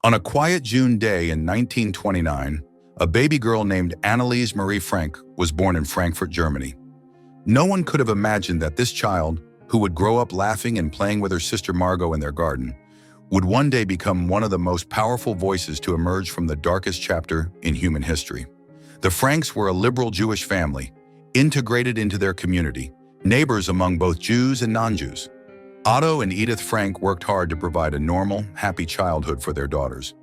On a quiet June day in 1929, a baby girl named Anneliese Marie Frank was born in Frankfurt, Germany. No one could have imagined that this child, who would grow up laughing and playing with her sister Margot in their garden, would one day become one of the most powerful voices to emerge from the darkest chapter in human history. The Franks were a liberal Jewish family, integrated into their community, neighbors among both Jews and non-Jews. Otto and Edith Frank worked hard to provide a normal, happy childhood for their daughters.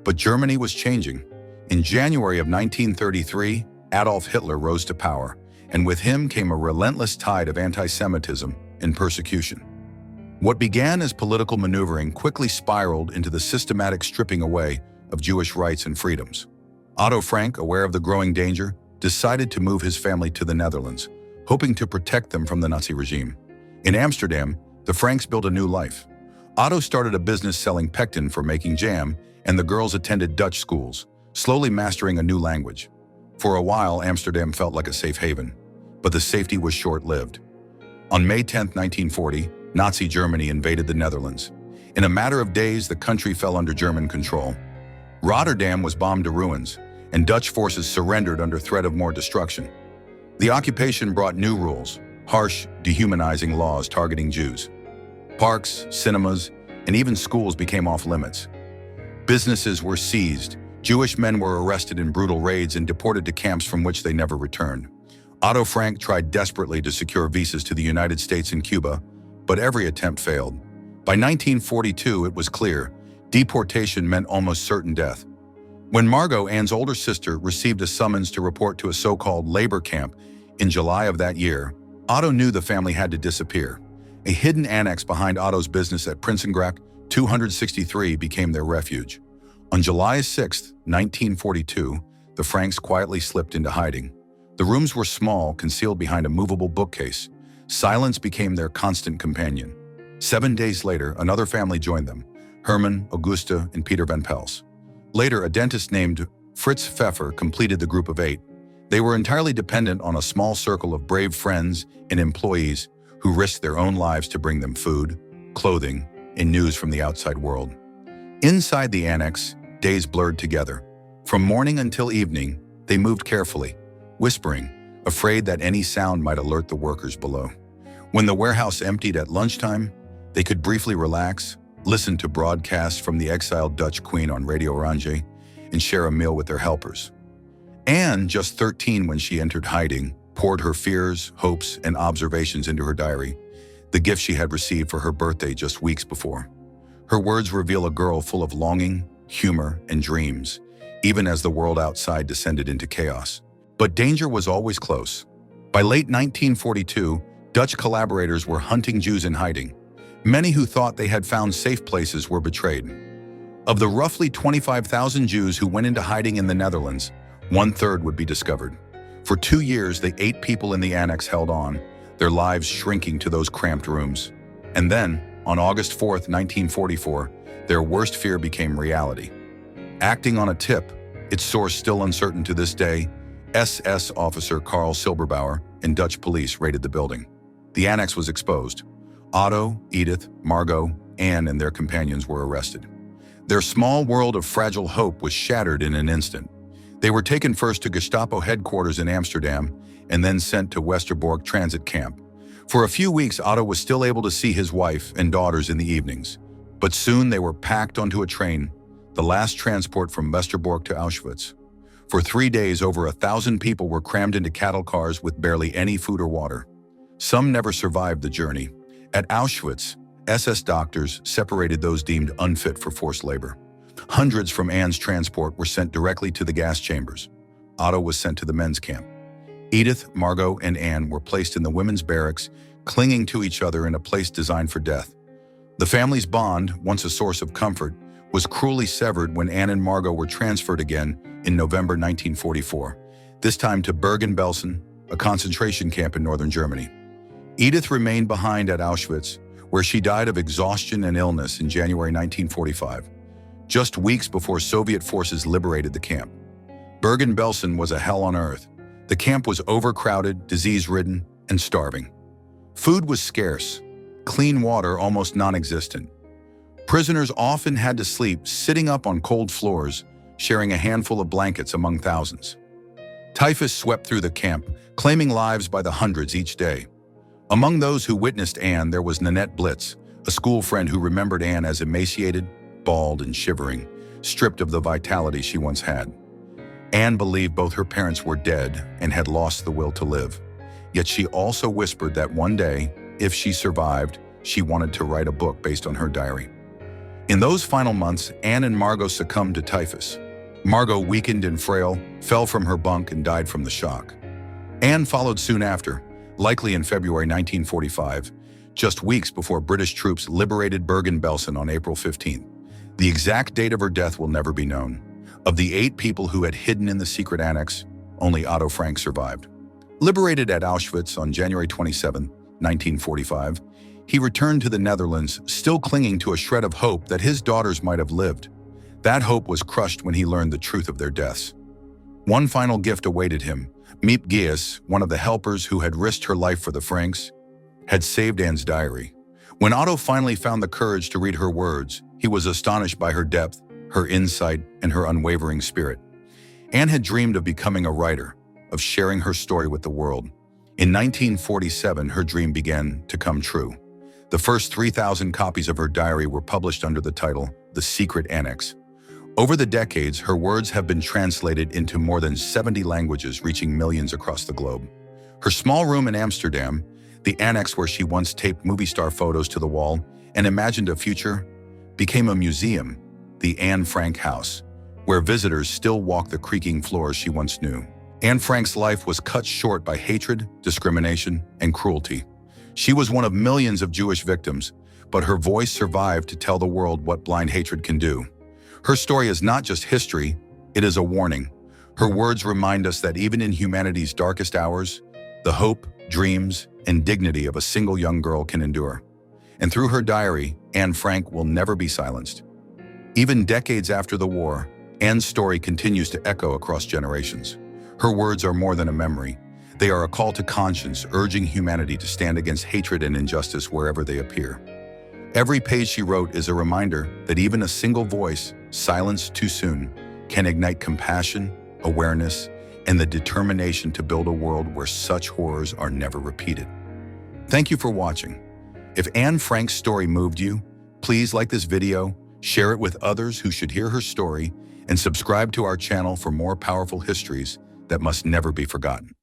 But Germany was changing. In January of 1933, Adolf Hitler rose to power, and with him came a relentless tide of anti-Semitism and persecution. What began as political maneuvering quickly spiraled into the systematic stripping away of Jewish rights and freedoms. Otto Frank, aware of the growing danger, decided to move his family to the Netherlands, hoping to protect them from the Nazi regime. In Amsterdam, the Franks built a new life. Otto started a business selling pectin for making jam, and the girls attended Dutch schools, slowly mastering a new language. For a while, Amsterdam felt like a safe haven, but the safety was short-lived. On May 10, 1940, Nazi Germany invaded the Netherlands. In a matter of days, the country fell under German control. Rotterdam was bombed to ruins, and Dutch forces surrendered under threat of more destruction. The occupation brought new rules, harsh, dehumanizing laws targeting Jews. Parks, cinemas, and even schools became off-limits. Businesses were seized. Jewish men were arrested in brutal raids and deported to camps from which they never returned. Otto Frank tried desperately to secure visas to the United States and Cuba, but every attempt failed. By 1942, it was clear, deportation meant almost certain death. When Margot, Anne's older sister, received a summons to report to a so-called labor camp in July of that year, Otto knew the family had to disappear. A hidden annex behind Otto's business at Prinsengracht 263 became their refuge. On July 6, 1942, the Franks quietly slipped into hiding. The rooms were small, concealed behind a movable bookcase. Silence became their constant companion. 7 days later, another family joined them, Hermann, Augusta, and Peter van Pels. Later, a dentist named Fritz Pfeffer completed the group of 8. They were entirely dependent on a small circle of brave friends and employees who risked their own lives to bring them food, clothing, and news from the outside world. Inside the annex, days blurred together. From morning until evening, they moved carefully, whispering, afraid that any sound might alert the workers below. When the warehouse emptied at lunchtime, they could briefly relax, listen to broadcasts from the exiled Dutch queen on Radio Oranje, and share a meal with their helpers. Anne, just 13 when she entered hiding, poured her fears, hopes, and observations into her diary, the gift she had received for her birthday just weeks before. Her words reveal a girl full of longing, humor, and dreams, even as the world outside descended into chaos. But danger was always close. By late 1942, Dutch collaborators were hunting Jews in hiding. Many who thought they had found safe places were betrayed. Of the roughly 25,000 Jews who went into hiding in the Netherlands, 1/3 would be discovered. For 2 years, the 8 people in the annex held on, their lives shrinking to those cramped rooms. And then, on August 4, 1944, their worst fear became reality. Acting on a tip, its source still uncertain to this day, SS officer Karl Silberbauer and Dutch police raided the building. The annex was exposed. Otto, Edith, Margot, Anne, and their companions were arrested. Their small world of fragile hope was shattered in an instant. They were taken first to Gestapo headquarters in Amsterdam and then sent to Westerbork transit camp. For a few weeks, Otto was still able to see his wife and daughters in the evenings. But soon they were packed onto a train, the last transport from Westerbork to Auschwitz. For 3 days, over 1,000 people were crammed into cattle cars with barely any food or water. Some never survived the journey. At Auschwitz, SS doctors separated those deemed unfit for forced labor. Hundreds from Anne's transport were sent directly to the gas chambers. Otto was sent to the men's camp. Edith, Margot, and Anne were placed in the women's barracks, clinging to each other in a place designed for death. The family's bond, once a source of comfort, was cruelly severed when Anne and Margot were transferred again in November 1944, this time to Bergen-Belsen, a concentration camp in northern Germany. Edith remained behind at Auschwitz, where she died of exhaustion and illness in January 1945, just weeks before Soviet forces liberated the camp. Bergen-Belsen was a hell on earth. The camp was overcrowded, disease-ridden, and starving. Food was scarce, clean water almost non-existent. Prisoners often had to sleep sitting up on cold floors, sharing a handful of blankets among thousands. Typhus swept through the camp, claiming lives by the hundreds each day. Among those who witnessed Anne, there was Nanette Blitz, a school friend who remembered Anne as emaciated, bald, and shivering, stripped of the vitality she once had. Anne believed both her parents were dead and had lost the will to live. Yet she also whispered that one day, if she survived, she wanted to write a book based on her diary. In those final months, Anne and Margot succumbed to typhus. Margot, weakened and frail, fell from her bunk and died from the shock. Anne followed soon after, likely in February 1945, just weeks before British troops liberated Bergen-Belsen on April 15th. The exact date of her death will never be known. Of the 8 people who had hidden in the secret annex, only Otto Frank survived. Liberated at Auschwitz on January 27, 1945, he returned to the Netherlands, still clinging to a shred of hope that his daughters might have lived. That hope was crushed when he learned the truth of their deaths. One final gift awaited him. Miep Gies, one of the helpers who had risked her life for the Franks, had saved Anne's diary. When Otto finally found the courage to read her words, he was astonished by her depth, her insight, and her unwavering spirit. Anne had dreamed of becoming a writer, of sharing her story with the world. In 1947, her dream began to come true. The first 3,000 copies of her diary were published under the title, The Secret Annex. Over the decades, her words have been translated into more than 70 languages, reaching millions across the globe. Her small room in Amsterdam, the annex where she once taped movie star photos to the wall and imagined a future, became a museum, the Anne Frank House, where visitors still walk the creaking floors she once knew. Anne Frank's life was cut short by hatred, discrimination, and cruelty. She was one of millions of Jewish victims, but her voice survived to tell the world what blind hatred can do. Her story is not just history, it is a warning. Her words remind us that even in humanity's darkest hours, the hope, dreams, and dignity of a single young girl can endure. And through her diary, Anne Frank will never be silenced. Even decades after the war, Anne's story continues to echo across generations. Her words are more than a memory. They are a call to conscience, urging humanity to stand against hatred and injustice wherever they appear. Every page she wrote is a reminder that even a single voice, silenced too soon, can ignite compassion, awareness, and the determination to build a world where such horrors are never repeated. Thank you for watching. If Anne Frank's story moved you, please like this video, share it with others who should hear her story, and subscribe to our channel for more powerful histories that must never be forgotten.